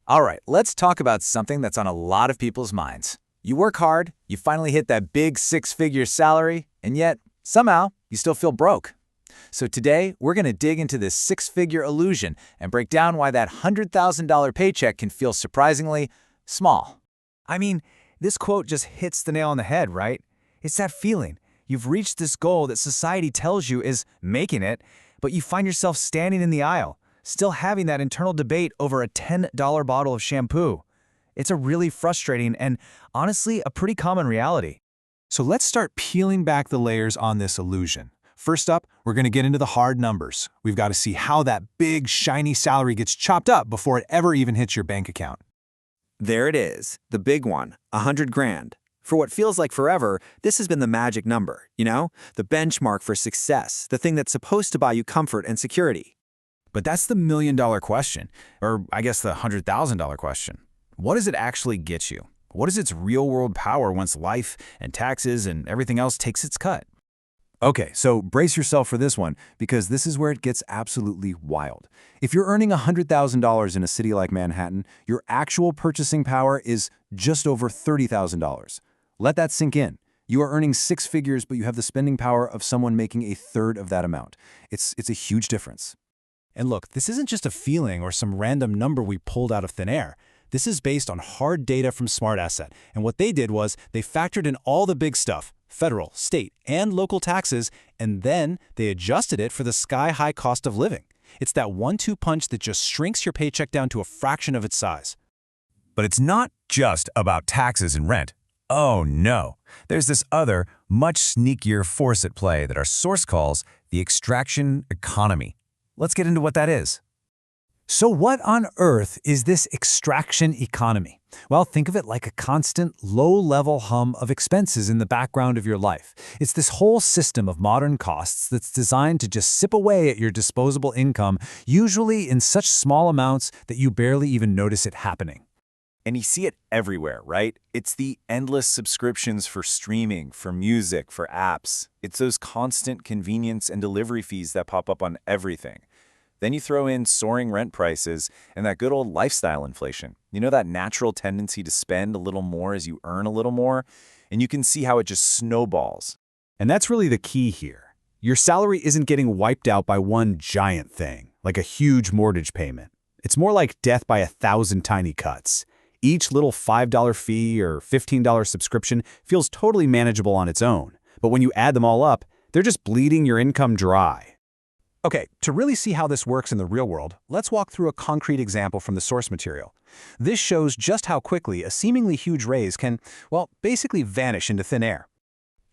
All right, let's talk about something that's on a lot of people's minds. You work hard, you finally hit that big six-figure salary, and yet, somehow, you still feel broke. So today, we're going to dig into this six-figure illusion and break down why that $100,000 paycheck can feel surprisingly small. I mean, this quote just hits the nail on the head, right? It's that feeling. You've reached this goal that society tells you is making it, but you find yourself standing in the aisle, still having that internal debate over a $10 bottle of shampoo. It's a really frustrating and, honestly, a pretty common reality. So let's start peeling back the layers on this illusion. First up, we're going to get into the hard numbers. We've got to see how that big, shiny salary gets chopped up before it ever even hits your bank account. There it is, the big one, 100 grand. For what feels like forever, this has been the magic number, the benchmark for success, the thing that's supposed to buy you comfort and security. But that's the million-dollar question, or I guess the $100,000 question. What does it actually get you? What is its real-world power once life and taxes and everything else takes its cut? Okay, so brace yourself for this one, because this is where it gets absolutely wild. If you're earning $100,000 in a city like Manhattan, your actual purchasing power is just over $30,000. Let that sink in. You are earning six figures, but you have the spending power of someone making a third of that amount. It's a huge difference. And look, this isn't just a feeling or some random number we pulled out of thin air. This is based on hard data from SmartAsset, and what they did was they factored in all the big stuff, federal, state, and local taxes, and then they adjusted it for the sky-high cost of living. It's that one-two punch that just shrinks your paycheck down to a fraction of its size. But it's not just about taxes and rent. Oh no, there's this other, much sneakier force at play that our source calls the extraction economy. Let's get into what that is. So what on earth is this extraction economy? Well, think of it like a constant, low-level hum of expenses in the background of your life. It's this whole system of modern costs that's designed to just sip away at your disposable income, usually in such small amounts that you barely even notice it happening. And you see it everywhere, right? It's the endless subscriptions for streaming, for music, for apps. It's those constant convenience and delivery fees that pop up on everything. Then you throw in soaring rent prices and that good old lifestyle inflation. That natural tendency to spend a little more as you earn a little more, and you can see how it just snowballs. And that's really the key here. Your salary isn't getting wiped out by one giant thing, like a huge mortgage payment. It's more like death by 1,000 tiny cuts. Each little $5 fee or $15 subscription feels totally manageable on its own, but when you add them all up, they're just bleeding your income dry. Okay, to really see how this works in the real world, let's walk through a concrete example from the source material. This shows just how quickly a seemingly huge raise can, well, basically vanish into thin air.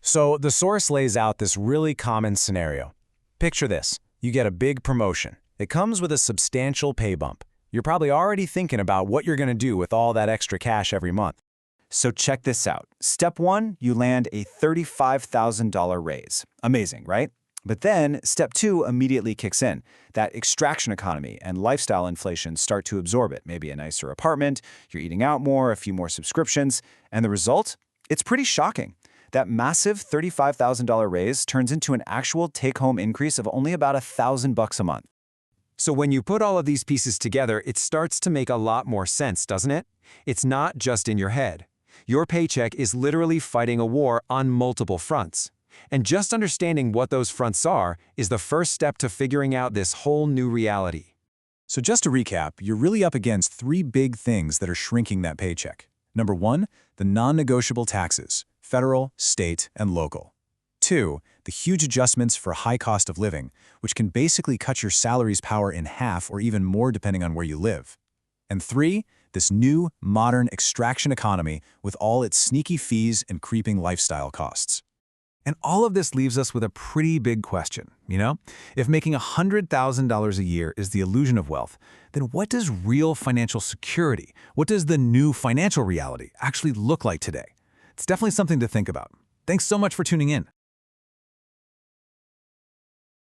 So the source lays out this really common scenario. Picture this. You get a big promotion. It comes with a substantial pay bump. You're probably already thinking about what you're going to do with all that extra cash every month. So check this out. Step one, you land a $35,000 raise. Amazing, right? But then step two immediately kicks in. That extraction economy and lifestyle inflation start to absorb it. Maybe a nicer apartment, you're eating out more, a few more subscriptions, and the result? It's pretty shocking. That massive $35,000 raise turns into an actual take-home increase of only about $1,000 a month. So when you put all of these pieces together, it starts to make a lot more sense, doesn't it? It's not just in your head. Your paycheck is literally fighting a war on multiple fronts. And just understanding what those fronts are is the first step to figuring out this whole new reality. So just to recap, you're really up against three big things that are shrinking that paycheck. Number one, the non-negotiable taxes, federal, state, and local. Two, the huge adjustments for high cost of living, which can basically cut your salary's power in half or even more depending on where you live. And three, this new, modern extraction economy with all its sneaky fees and creeping lifestyle costs. And all of this leaves us with a pretty big question, If making $100,000 a year is the illusion of wealth, then what does real financial security, what does the new financial reality actually look like today? It's definitely something to think about. Thanks so much for tuning in.